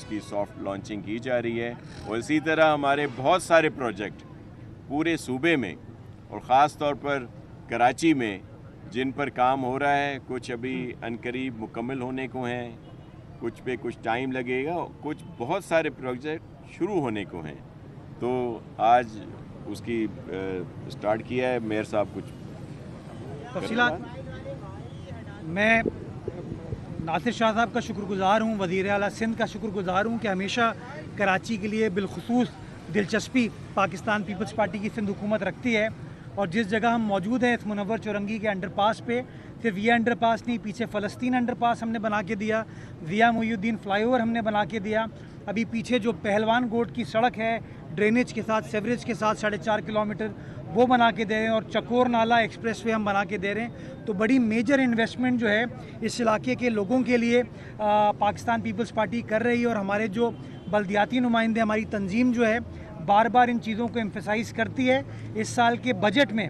उसकी soft launching की जा रही है। और इसी तरह हमारे बहुत सारे प्रोजेक्ट पूरे सूबे में और ख़ास तौर पर कराची में जिन पर काम हो रहा है, कुछ अभी अनकरीब मुकम्मल होने को हैं, कुछ पे कुछ टाइम लगेगा, कुछ बहुत सारे प्रोजेक्ट शुरू होने को हैं। तो आज उसकी स्टार्ट किया है मेयर साहब कुछ तफसीलात। मैं नासिर शाह साहब का शुक्रगुज़ार हूँ, वज़ीर आला सिंध का शुक्रगुज़ार हूँ कि हमेशा कराची के लिए बिलखुसूस दिलचस्पी पाकिस्तान पीपल्स पार्टी की सिंध हुकूमत रखती है। और जिस जगह हम मौजूद हैं इस मुनव्वर चौरंगी के अंडरपास पे, सिर्फ ये अंडरपास नहीं, पीछे फ़लस्तीन अंडरपास हमने बना के दिया, ज़िया मोइनुद्दीन फ्लाईओवर हमने बना के दिया, अभी पीछे जो पहलवान गोट की सड़क है ड्रेनेज के साथ, सेवरेज के साथ 4.5 किलोमीटर वो बना के दे रहे हैं, और चकोर नाला एक्सप्रेसवे हम बना के दे रहे हैं। तो बड़ी मेजर इन्वेस्टमेंट जो है इस इलाके के लोगों के लिए पाकिस्तान पीपल्स पार्टी कर रही है। और हमारे जो बल्दियाती नुमाइंदे, हमारी तंजीम जो है बार बार इन चीज़ों को एम्फेसाइज़ करती है। इस साल के बजट में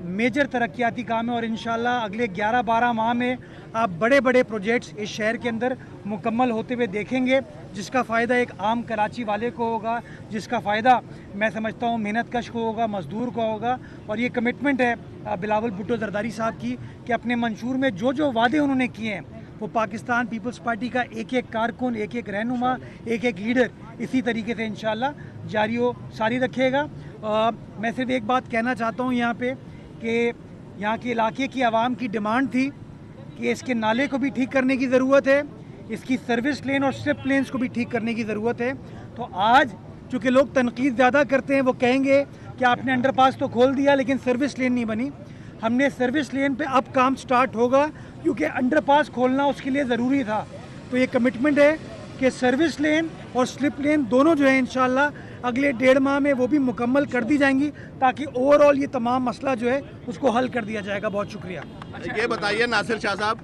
मेजर तरक्याती काम है और इंशाल्लाह अगले 11-12 माह में आप बड़े बड़े प्रोजेक्ट्स इस शहर के अंदर मुकम्मल होते हुए देखेंगे, जिसका फ़ायदा एक आम कराची वाले को होगा, जिसका फ़ायदा मैं समझता हूँ मेहनत कश को होगा, मज़दूर को होगा। और ये कमिटमेंट है बिलावल भुट्टो ज़रदारी साहब की कि अपने मंशूर में जो जो वादे उन्होंने किए हैं वो पाकिस्तान पीपल्स पार्टी का एक एक कारकुन, एक एक रहनुमा, एक एक लीडर इसी तरीके से इंशाल्लाह जारी व सारी रखेगा। मैं सिर्फ एक बात कहना चाहता हूँ यहाँ पे कि यहाँ के इलाके की आवाम की डिमांड थी कि इसके नाले को भी ठीक करने की ज़रूरत है, इसकी सर्विस लेन और स्ट्रिप लेन्स को भी ठीक करने की ज़रूरत है। तो आज चूँकि लोग तनकीद ज़्यादा करते हैं, वो कहेंगे कि आपने अंडरपास तो खोल दिया लेकिन सर्विस लेन नहीं बनी। हमने सर्विस लेन पे अब काम स्टार्ट होगा क्योंकि अंडरपास खोलना उसके लिए ज़रूरी था। तो ये कमिटमेंट है कि सर्विस लेन और स्लिप लेन दोनों जो है इंशाल्लाह अगले 1.5 माह में वो भी मुकम्मल कर दी जाएंगी, ताकि ओवरऑल ये तमाम मसला जो है उसको हल कर दिया जाएगा। बहुत शुक्रिया। ये बताइए नासिर शाह साहब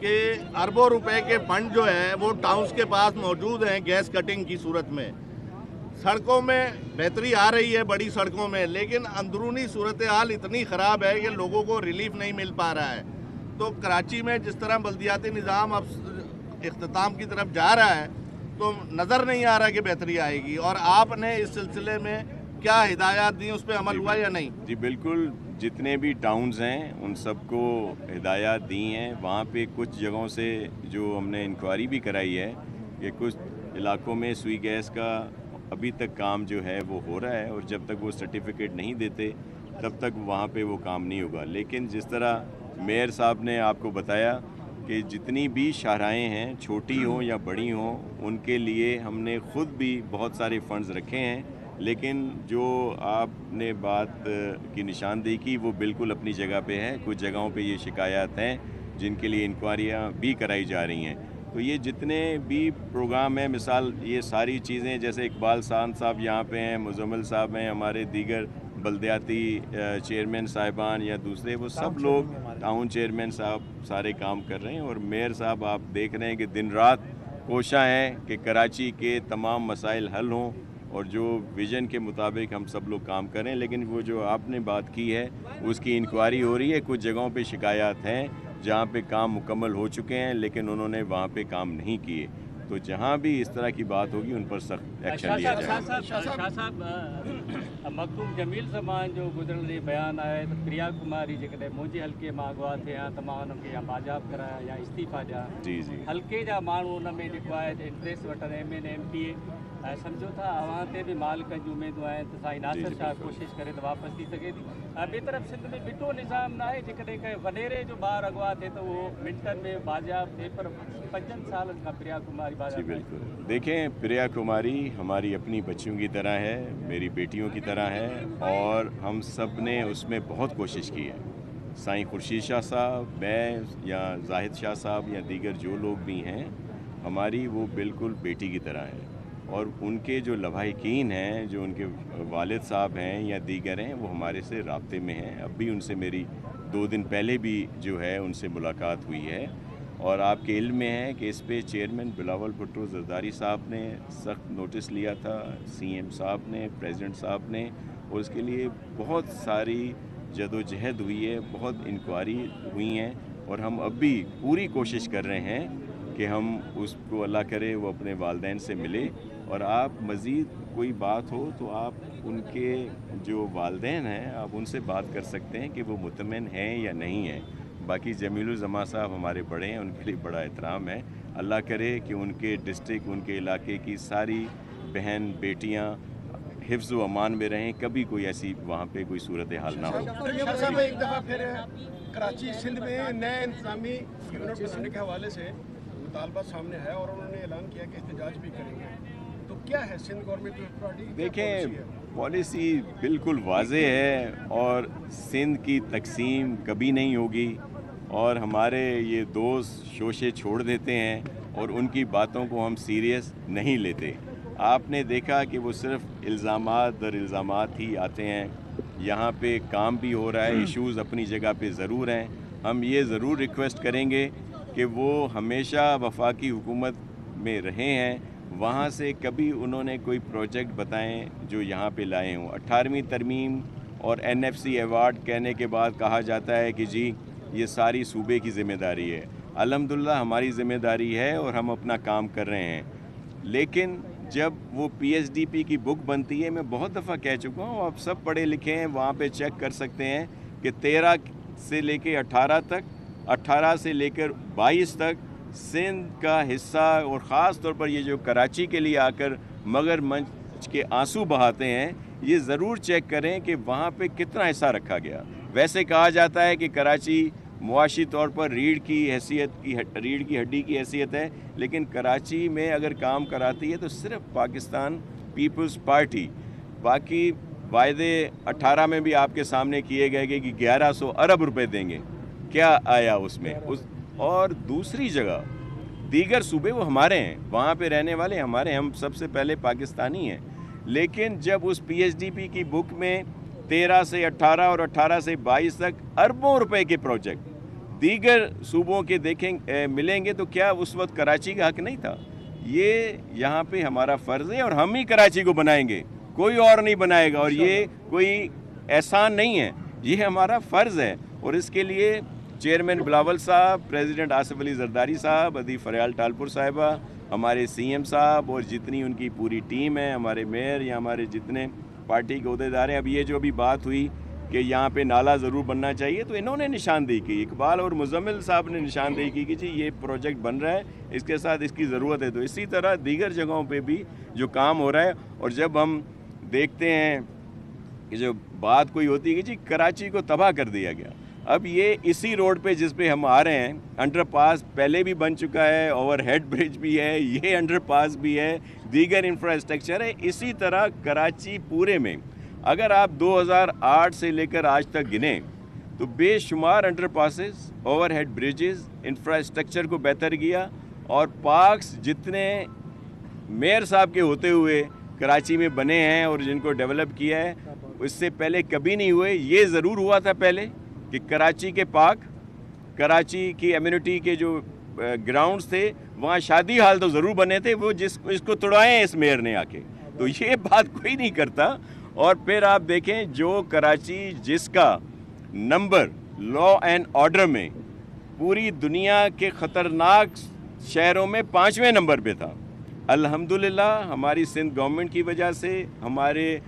कि अरबों रुपए के फंड जो है वो टाउन्स के पास मौजूद हैं गैस कटिंग की सूरत में, सड़कों में बेहतरी आ रही है बड़ी सड़कों में, लेकिन अंदरूनी सूरत हाल इतनी ख़राब है कि लोगों को रिलीफ नहीं मिल पा रहा है। तो कराची में जिस तरह बल्दियाती निज़ाम अब इख्तिताम की तरफ जा रहा है तो नज़र नहीं आ रहा कि बेहतरी आएगी, और आपने इस सिलसिले में क्या हिदायत दी, उस पर अमल हुआ या नहीं? जी बिल्कुल, जितने भी टाउन्स हैं उन सबको हिदायत दी हैं। वहाँ पे कुछ जगहों से जो हमने इंक्वायरी भी कराई है कि कुछ इलाकों में सुई गैस का अभी तक काम जो है वो हो रहा है, और जब तक वो सर्टिफिकेट नहीं देते तब तक वहाँ पे वो काम नहीं होगा। लेकिन जिस तरह मेयर साहब ने आपको बताया कि जितनी भी शाहराएँ हैं, छोटी हों या बड़ी हों, उनके लिए हमने ख़ुद भी बहुत सारे फ़ंड्स रखे हैं। लेकिन जो आपने बात की निशानदेही की वो बिल्कुल अपनी जगह पे है। कुछ जगहों पे ये शिकायत हैं जिनके लिए इंक्वायरियाँ भी कराई जा रही हैं। तो ये जितने भी प्रोग्राम हैं, मिसाल ये सारी चीज़ें, जैसे इकबाल साहब यहाँ पे हैं, मुजम्मिल साहब हैं, हमारे दीगर बल्दियाती चेयरमैन साहिबान या दूसरे, वो सब लोग टाउन चेयरमैन साहब सारे काम कर रहे हैं। और मेयर साहब आप देख रहे हैं कि दिन रात कोशिश हैं कि कराची के तमाम मसाइल हल हों, और जो विज़न के मुताबिक हम सब लोग काम करें। लेकिन वो जो आपने बात की है उसकी इंक्वायरी हो रही है। कुछ जगहों पे शिकायत हैं जहाँ पे काम मुकम्मल हो चुके हैं लेकिन उन्होंने वहाँ पे काम नहीं किए। तो जहाँ भी इस तरह की बात होगी उन पर सख्त एक्शन लिया जाएगा। शाह साहब मखदूम जमील ज़मान जो गुज़िरियल ॾींहुं बयान आहे त प्रिया कुमारी जेकॾहिं मुंहिंजे हल्के मां अॻुवा थिया त मां हुनखे या बाजाब कराया या इस्तीफ़ा ॾियां। जी जी, हल्के जा माण्हू हुन में जेको आहे इंट्रेस्ट वठनि MN MPA सम्झो था अवां ते बि मालिक जूं उमेदूं आहिनि त साईं नासिर शाह कोशिशि करे त वापसि थी सघे थी। ॿिए तरफ़ सिंध में ॿिटो निज़ाम न आहे, जेकॾहिं कंहिं वॾेरे जो ॿारु अॻुवा थिए त उहो मिंटनि में बाजाब थिए, पर 5 सालनि खां प्रिया कुमारी जी बाजाब। बिल्कुल। देखें, प्रिया कुमारी हमारी अपनी बच्चियों की तरह है, मेरी बेटियों की तरह है, और हम सब ने उसमें बहुत कोशिश की है। साईं खुर्शीद शाह साहब, मैं या जाहिद शाह साहब या दीगर जो लोग भी हैं, हमारी वो बिल्कुल बेटी की तरह है। और उनके जो लवाहिकीन हैं, जो उनके वालिद साहब हैं या दीगर हैं, वो हमारे से राब्ते में हैं। अब भी उनसे मेरी 2 दिन पहले भी जो है उनसे मुलाकात हुई है। और आपके इल्म में है कि इस पे चेयरमैन बिलावल भुट्टो ज़रदारी साहब ने सख्त नोटिस लिया था, CM साहब ने, प्रेसिडेंट साहब ने, और उसके लिए बहुत सारी जदोजहद हुई है, बहुत इंक्वायरी हुई हैं, और हम अब भी पूरी कोशिश कर रहे हैं कि हम उसको अल्लाह करे वो अपने वालिदैन से मिले, और आप मज़ीद कोई बात हो तो आप उनके जो वालिदैन हैं आप उनसे बात कर सकते हैं कि वो मुतमिन हैं या नहीं हैं। बाकी जमीलुल जमा साहब हमारे बड़े हैं, उनके लिए बड़ा एहतराम है। अल्लाह करे कि उनके डिस्ट्रिक्ट, उनके इलाके की सारी बहन बेटियां हिफ्ज़ व अमान में रहें, कभी कोई ऐसी वहाँ पे कोई सूरत हाल ना हो। साहब एक दफ़ा फिर कराची सिंध में नए इंतजामी यूनिट बनाने के हवाले से मुतालबा सामने है और उन्होंने ऐलान किया कि एहतजाज भी करेंगे, तो क्या है सिंध गवर्नमेंट पार्टी की देखें पॉलिसी बिल्कुल वाज़े है और सिंध की तकसीम कभी नहीं होगी, और हमारे ये दोस्त शोशे छोड़ देते हैं और उनकी बातों को हम सीरियस नहीं लेते। आपने देखा कि वो सिर्फ इल्ज़ामात दर इल्ज़ामात ही आते हैं। यहाँ पे काम भी हो रहा है, इश्यूज़ अपनी जगह पे ज़रूर हैं। हम ये ज़रूर रिक्वेस्ट करेंगे कि वो हमेशा वफाकी हुकूमत में रहे हैं, वहाँ से कभी उन्होंने कोई प्रोजेक्ट बताएं जो यहाँ पे लाए हों। 18वीं तरमीम और NFC अवार्ड कहने के बाद कहा जाता है कि जी ये सारी सूबे की ज़िम्मेदारी है। अल्हम्दुलिल्लाह हमारी ज़िम्मेदारी है और हम अपना काम कर रहे हैं, लेकिन जब वो PSDP की बुक बनती है, मैं बहुत दफ़ा कह चुका हूँ, आप सब पढ़े लिखे हैं, वहाँ पे चेक कर सकते हैं कि 13 से लेकर 18 तक, 18 से लेकर 22 तक सिंध का हिस्सा, और ख़ास तौर पर ये जो कराची के लिए आकर मगरमच्छ के आंसू बहाते हैं, ये ज़रूर चेक करें कि वहाँ पे कितना हिस्सा रखा गया। वैसे कहा जाता है कि कराची मुआशी तौर पर रीढ़ की हड्डी की हैसियत है, लेकिन कराची में अगर काम कराती है तो सिर्फ पाकिस्तान पीपल्स पार्टी। बाकी वायदे 18 में भी आपके सामने किए गए कि 1100 अरब रुपए देंगे, क्या आया उसमें? और दूसरी जगह दीगर सूबे वो हमारे हैं, वहाँ पे रहने वाले हमारे, हम सबसे पहले पाकिस्तानी हैं। लेकिन जब उस PSDP की बुक में 13 से 18 और 18 से 22 तक अरबों रुपए के प्रोजेक्ट दीगर सूबों के मिलेंगे, तो क्या उस वक्त कराची का हक नहीं था? ये यहाँ पे हमारा फ़र्ज़ है और हम ही कराची को बनाएंगे, कोई और नहीं बनाएगा, और ये कोई एहसान नहीं है, ये हमारा फ़र्ज़ है। और इसके लिए चेयरमैन बिलावल साहब, प्रेसिडेंट आसिफ अली जरदारी साहब, अदी फरियाल टालपुर साहिबा, हमारे CM साहब और जितनी उनकी पूरी टीम है, हमारे मेयर या हमारे जितने पार्टी के अहदेदार हैं। अब ये जो अभी बात हुई कि यहाँ पे नाला ज़रूर बनना चाहिए, तो इन्होंने निशानदेही की, इकबाल और मुजम्मिल साहब ने निशानदेही की कि जी ये प्रोजेक्ट बन रहा है, इसके साथ इसकी ज़रूरत है। तो इसी तरह दीगर जगहों पे भी जो काम हो रहा है, और जब हम देखते हैं कि जो बात कोई होती है कि जी कराची को तबाह कर दिया गया, अब ये इसी रोड पे जिस पे हम आ रहे हैं, अंडरपास पहले भी बन चुका है, ओवरहेड ब्रिज भी है, ये अंडरपास भी है, दीगर इंफ्रास्ट्रक्चर है। इसी तरह कराची पूरे में अगर आप 2008 से लेकर आज तक गिने तो बेशुमार अंडरपासेस, ओवरहेड ब्रिजेस, इंफ्रास्ट्रक्चर को बेहतर किया, और पार्क्स जितने मेयर साहब के होते हुए कराची में बने हैं और जिनको डेवलप किया है, इससे पहले कभी नहीं हुए। ये ज़रूर हुआ था पहले कि कराची के पार्क, कराची की एम्यूनिटी के जो ग्राउंड्स थे, वहाँ शादी हाल तो ज़रूर बने थे, वो इसको तोड़ाए इस मेयर ने आके, तो ये बात कोई नहीं करता। और फिर आप देखें जो कराची जिसका नंबर लॉ एंड ऑर्डर में पूरी दुनिया के ख़तरनाक शहरों में 5वें नंबर पे था, अल्हम्दुलिल्लाह हमारी सिंध गवर्नमेंट की वजह से, हमारे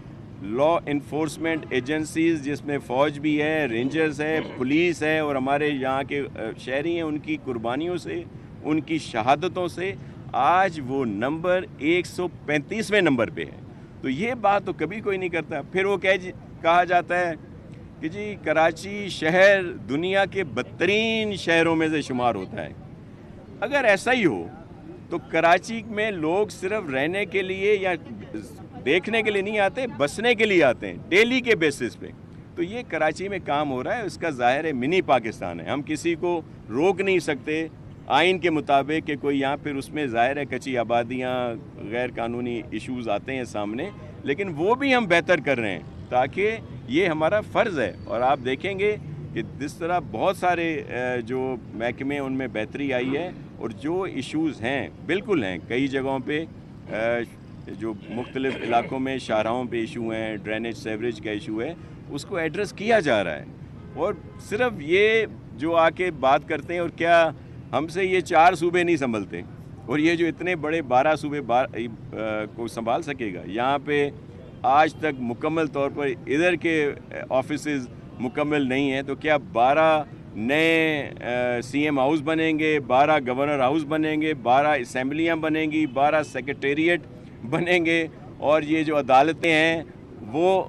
लॉ इन्फोर्समेंट एजेंसीज़ जिसमें फ़ौज भी है, रेंजर्स है, पुलिस है, और हमारे यहाँ के शहरी हैं, उनकी कुर्बानियों से, उनकी शहादतों से आज वो नंबर 135वें नंबर पे है। तो ये बात तो कभी कोई नहीं करता। फिर वो कहा जाता है कि जी कराची शहर दुनिया के बदतरीन शहरों में से शुमार होता है। अगर ऐसा ही हो तो कराची में लोग सिर्फ रहने के लिए या देखने के लिए नहीं आते, बसने के लिए आते हैं डेली के बेसिस पे। तो ये कराची में काम हो रहा है, इसका ज़ाहिर है मिनी पाकिस्तान है, हम किसी को रोक नहीं सकते आइन के मुताबिक कि कोई यहाँ, फिर उसमें ज़ाहिर है कच्ची आबादियाँ, गैर कानूनी इश्यूज़ आते हैं सामने, लेकिन वो भी हम बेहतर कर रहे हैं ताकि ये हमारा फ़र्ज़ है। और आप देखेंगे कि जिस तरह बहुत सारे जो महकमे उनमें बेहतरी आई है, और जो इश्यूज़ हैं बिल्कुल हैं, कई जगहों पे जो मुख्तलिफ़ इलाकों में शाहराहों पे इशू हैं, ड्रेनेज सेवरेज का इशू है, उसको एड्रेस किया जा रहा है। और सिर्फ ये जो आके बात करते हैं और क्या हमसे ये 4 सूबे नहीं संभलते, और ये जो इतने बड़े 12 सूबे को संभाल सकेगा? यहाँ पे आज तक मुकम्मल तौर पर इधर के ऑफिसेज मुकम्मल नहीं हैं, तो क्या 12 नए सीएम हाउस बनेंगे, 12 गवर्नर हाउस बनेंगे, 12 असम्बलियाँ बनेंगी, 12 सेक्रेटेरिएट बनेंगे, और ये जो अदालतें हैं वो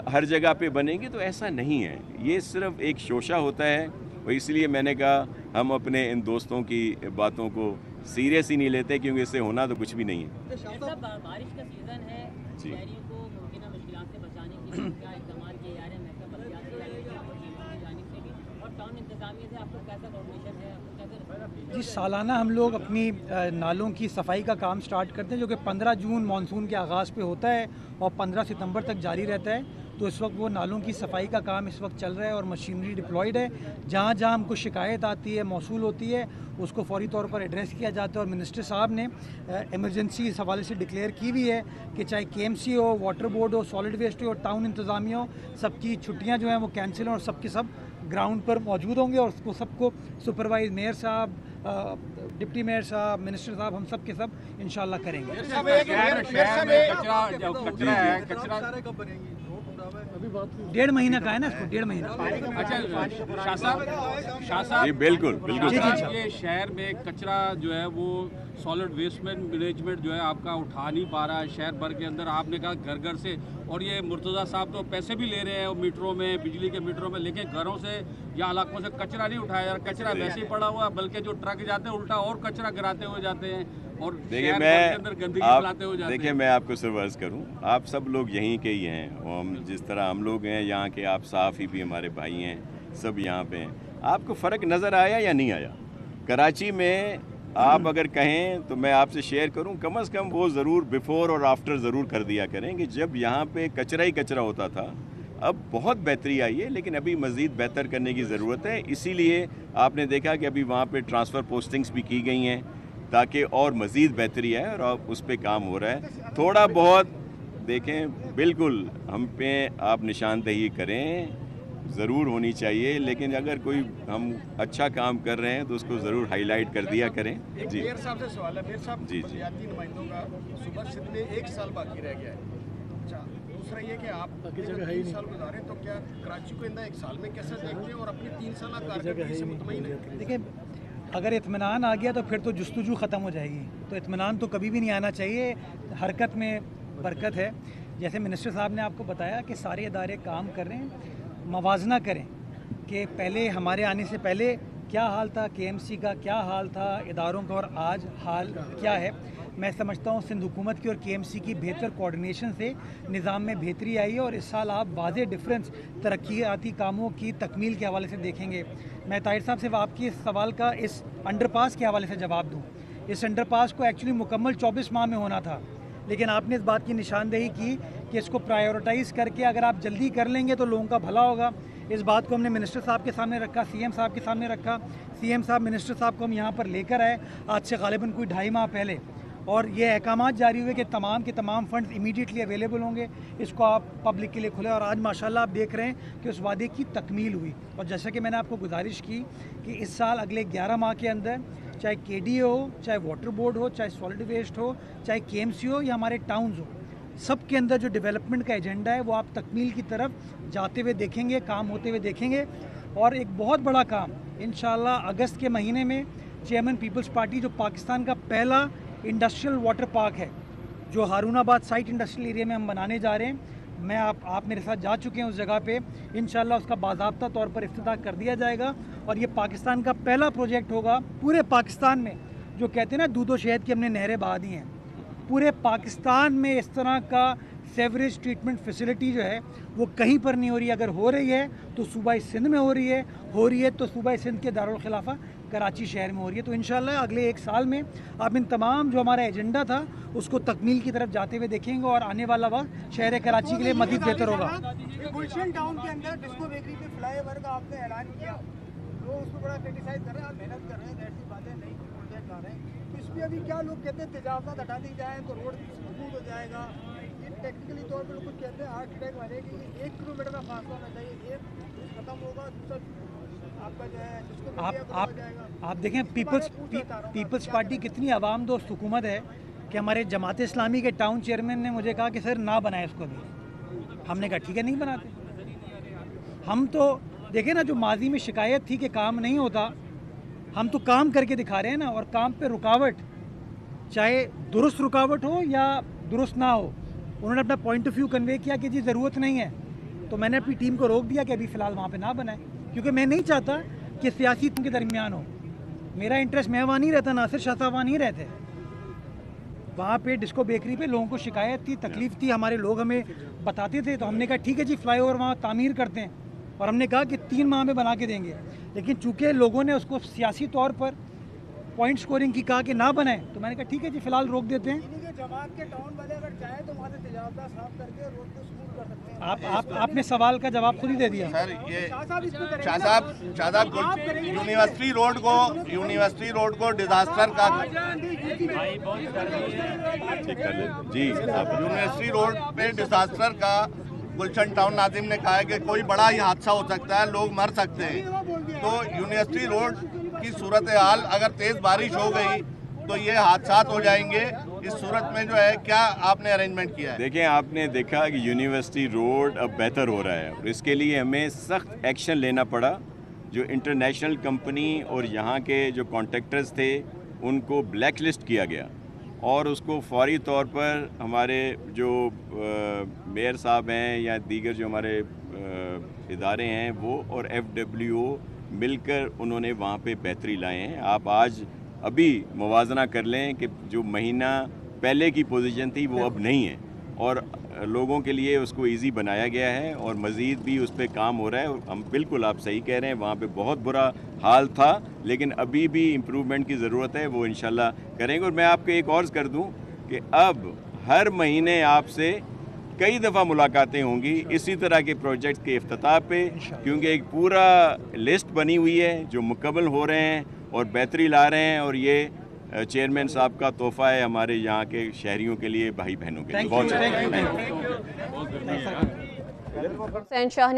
हर जगह पे बनेंगी? तो ऐसा नहीं है, ये सिर्फ एक शोशा होता है। और इसलिए मैंने कहा हम अपने इन दोस्तों की बातों को सीरियस ही नहीं लेते, क्योंकि इससे होना तो कुछ भी नहीं है। बारिश का सीजन है, शहरियों को मुमकिन मुश्किलात से बचाने के लिए क्या इक़दाम किए जा रहे हैं महकमा बल्दियात की जानिब से भी, और टाउन इंतजामिया से आपको कैसा कोऑर्डिनेशन है? जी, सालाना हम लोग अपनी नालों की सफाई का काम स्टार्ट करते हैं, जो कि 15 जून मानसून के आगाज़ पे होता है और 15 सितंबर तक जारी रहता है। तो इस वक्त वो नालों की सफाई का काम इस वक्त चल रहा है और मशीनरी डिप्लॉयड है। जहाँ जहाँ हमको शिकायत आती है, मौसूल होती है, उसको फौरी तौर पर एड्रेस किया जाता है। और मिनिस्टर साहब ने एमरजेंसी इस हवाले से डिक्लेयर की हुई है कि चाहे KMC हो, वाटर बोर्ड हो, सॉलिड वेस्ट हो, टाउन इंतज़ामिया हो, सबकी छुट्टियाँ जो हैं वो कैंसिल हैं और सबके सब ग्राउंड पर मौजूद होंगे, और उसको सबको सुपरवाइज मेयर साहब, डिप्टी मेयर साहब, मिनिस्टर साहब, हम सब के सब इंशाल्लाह करेंगे। डेढ़ महीना का है ना इसको, 1.5 महीना। अच्छा शाह साहब, बिल्कुल बिल्कुल। ये शहर में कचरा जो है वो सॉलिड वेस्ट मैनेजमेंट जो है आपका उठा नहीं पा रहा है शहर भर के अंदर। आपने कहा घर घर से, और ये मुर्तज़ा साहब तो पैसे भी ले रहे हैं मीटरों में, बिजली के मीटरों में, लेकिन घरों से या इलाकों से कचरा नहीं उठाया जा रहा। कचरा वैसे ही पड़ा हुआ, बल्कि जो ट्रक जाते हैं उल्टा और कचरा गिराते हुए जाते हैं, और देखिए मैं आपको सिर्फ अर्ज़ करूं, आप सब लोग यहीं के ही हैं, और हम जिस तरह हम लोग हैं यहाँ के, आप सहाफ़ी भी हमारे भाई हैं, सब यहाँ पे हैं। आपको फ़र्क नज़र आया या नहीं आया? कराची में आप अगर कहें तो मैं आपसे शेयर करूं, कम से कम वो ज़रूर बिफ़ोर और आफ्टर ज़रूर कर दिया करें कि जब यहाँ पे कचरा ही कचरा होता था, अब बहुत बेहतरी आई है, लेकिन अभी मज़ीद बेहतर करने की ज़रूरत है। इसीलिए आपने देखा कि अभी वहाँ पे ट्रांसफ़र पोस्टिंग्स भी की गई हैं ताकि और मज़ीद बेहतरी आए, और अब उस पर काम हो रहा है। थोड़ा बहुत देखें, बिल्कुल हम पे आप निशानदेही करें, ज़रूर होनी चाहिए, लेकिन अगर कोई हम अच्छा काम कर रहे हैं तो उसको ज़रूर हाईलाइट कर दिया करें। जी, मेयर साहब से सवाल है। मेयर साहब, जी नुमाइंदों का सूबा सिंध में 1 साल बाकी रह गया है। अच्छा, दूसरा ये कि आप 3 साल गुजारे, तो क्या कराची को इंदा 1 साल में कैसे देखते हैं और अपनी 3 साल कारकर्दगी से मुतमईन है? देखिए, अगर इत्मीनान आ गया तो फिर तो जुस्तजू ख़त्म हो जाएगी, तो इत्मीनान तो कभी भी नहीं आना चाहिए। हरकत में बरकत है। जैसे मिनिस्टर साहब ने आपको बताया कि सारे इदारे काम कर रहे हैं, मवाजना करें कि पहले हमारे आने से पहले क्या हाल था, KMC का क्या हाल था, इदारों का, और आज हाल क्या है। मैं समझता हूँ सिंध हुकूमत की और KMC की बेहतर कोऑर्डिनेशन से निज़ाम में बेहतरी आई है, और इस साल आप वाज़े डिफरेंस तरक्याती कामों की तकमील के हवाले से देखेंगे। मैं ताहिर साहब से आपकी इस सवाल का इस अंडरपास के हवाले से जवाब दूँ। इस अंडरपास को एक्चुअली मुकम्मल 24 माह में होना था, लेकिन आपने इस बात की निशानदेही की कि इसको प्रायोरिटाइज़ करके अगर आप जल्दी कर लेंगे तो लोगों का भला होगा। इस बात को हमने मिनिस्टर साहब के सामने रखा, CM साहब के सामने रखा। CM साहब मिनिस्टर साहब को हम यहाँ पर लेकर आए आज से गालिबन कोई 2.5 माह पहले, और ये अहकामात जारी हुए कि तमाम के तमाम फंड्स इमीडिएटली अवेलेबल होंगे, इसको आप पब्लिक के लिए खुले। और आज माशाल्लाह आप देख रहे हैं कि उस वादे की तकमील हुई। और जैसा कि मैंने आपको गुजारिश की कि इस साल अगले 11 माह के अंदर चाहे KDA हो, चाहे वाटर बोर्ड हो, चाहे सॉलिड वेस्ट हो, चाहे KMC हो या हमारे टाउन्स हो, सब के अंदर जो डेवलपमेंट का एजेंडा है वो आप तकमील की तरफ जाते हुए देखेंगे, काम होते हुए देखेंगे। और एक बहुत बड़ा काम इंशाल्लाह अगस्त के महीने में चेयरमैन पीपल्स पार्टी, जो पाकिस्तान का पहला इंडस्ट्रियल वाटर पार्क है, जो हारूनाबाद साइट इंडस्ट्रियल एरिया में हम बनाने जा रहे हैं, मैं आप मेरे साथ जा चुके हैं उस जगह पे। इंशाल्लाह उसका बाज़ाब्ता तौर पर इफ्तिताह कर दिया जाएगा, और ये पाकिस्तान का पहला प्रोजेक्ट होगा पूरे पाकिस्तान में। जो कहते हैं ना दूध और शहद की हमने नहरें बहा दी हैं, पूरे पाकिस्तान में इस तरह का सेवरेज ट्रीटमेंट फैसिलिटी जो है वो कहीं पर नहीं हो रही है। अगर हो रही है तो सूबाई सिंध में हो रही है तो सूबाई सिंध के दारुल खिलाफा कराची शहर में हो रही है। तो इंशाल्लाह अगले 1 साल में आप इन तमाम जो हमारा एजेंडा था उसको तकमील की तरफ जाते हुए देखेंगे, और आने वाला वक्त शहर कराची के लिए मज़ीद बेहतर होगा। गुलशन टाउन के अंदर डिस्को बेकरी पे फ्लाईओवर का आपने ऐलान किया, लोग उसको बड़ा क्रिटिसाइज कर रहे हैं, आप मेहनत कर रहे हैं, ऐसी बातें नहीं प्रोजेक्ट ला रहे हैं, तो इस पर अभी क्या लोग कहते हैं तजावज़ात हटा दी जाए तो रोड स्मूथ हो जाएगा। ये टेक्निकली तौर पर कुछ कहते हैं आर्किटेक्ट वाले कि 1 किलोमीटर का फासला होना चाहिए, एक खत्म होगा दूसरा आपका जो है जिसको आप देखें पीपल्स पार्टी कितनी आवाम दोस्त हुकूमत है कि हमारे जमात इस्लामी के टाउन चेयरमैन ने मुझे कहा कि सर ना बनाए इसको भी। हमने कहा ठीक है नहीं बनाते। हम तो देखें ना, जो माजी में शिकायत थी कि काम नहीं होता, हम तो काम करके दिखा रहे हैं ना। और काम पे रुकावट, चाहे दुरुस्त रुकावट हो या दुरुस्त ना हो, उन्होंने अपना पॉइंट ऑफ व्यू कन्वे किया कि जी ज़रूरत नहीं है, तो मैंने अपनी टीम को रोक दिया कि अभी फ़िलहाल वहाँ पे ना बनाए, क्योंकि मैं नहीं चाहता कि सियासी के दरमियान हो। मेरा इंटरेस्ट, मैं वहाँ नहीं रहता, नासिर शाह साहब वहाँ नहीं रहते। वहाँ पे डिस्को बेकरी पे लोगों को शिकायत थी, तकलीफ़ थी, हमारे लोग हमें बताते थे, तो हमने कहा ठीक है जी फ्लाईओवर वहाँ तामीर करते हैं, और हमने कहा कि 3 माह में बना के देंगे। लेकिन चूँकि लोगों ने उसको सियासी तौर पर पॉइंट स्कोरिंग की कहा कि ना बनाए, तो मैंने कहा ठीक है जी फ़िलहाल रोक देते हैं। इन्हीं के जमात के टाउन वाले अगर चाहे तो वहाँ से तिजारत साफ करके रोड को स्मूथ कर सकते हैं। आपने सवाल का जवाब खुद ही दे दिया। सर ये शाह साहब इसको करेंगे शाह ना? साहब यूनिवर्सिटी रोड को डिजास्टर का जी आप यूनिवर्सिटी रोड पे डिजास्टर का गुलशन टाउन नाजिम ने कहा है कि कोई बड़ा ही हादसा हो सकता है, लोग मर सकते हैं। तो यूनिवर्सिटी रोड की सूरत हाल अगर तेज बारिश हो गई तो ये हादसा हो जाएंगे। इस सूरत में जो है क्या आपने अरेंजमेंट किया है? देखें, आपने देखा कि यूनिवर्सिटी रोड अब बेहतर हो रहा है, और इसके लिए हमें सख्त एक्शन लेना पड़ा। जो इंटरनेशनल कंपनी और यहाँ के जो कॉन्ट्रैक्टर्स थे उनको ब्लैक लिस्ट किया गया, और उसको फौरी तौर पर हमारे जो मेयर साहब हैं या दीगर जो हमारे इदारे हैं वो और FWO मिलकर उन्होंने वहाँ पे बेहतरी लाए हैं। आप आज अभी मुवाजना कर लें कि जो महीना पहले की पोजीशन थी वो अब नहीं है, और लोगों के लिए उसको इजी बनाया गया है, और मज़ीद भी उस पर काम हो रहा है। और हम बिल्कुल, आप सही कह रहे हैं, वहाँ पे बहुत बुरा हाल था, लेकिन अभी भी इम्प्रूवमेंट की ज़रूरत है, वो इंशाल्लाह करेंगे। और मैं आपको एक और कर दूँ कि अब हर महीने आपसे कई दफ़ा मुलाकातें होंगी इसी तरह के प्रोजेक्ट के इफ्तिताह पे, क्योंकि एक पूरा लिस्ट बनी हुई है जो मुकम्मल हो रहे हैं और बेहतरी ला रहे हैं, और ये चेयरमैन साहब का तोहफ़ा है हमारे यहाँ के शहरियों के लिए, भाई बहनों के लिए। बहुत हुसैन शाह ने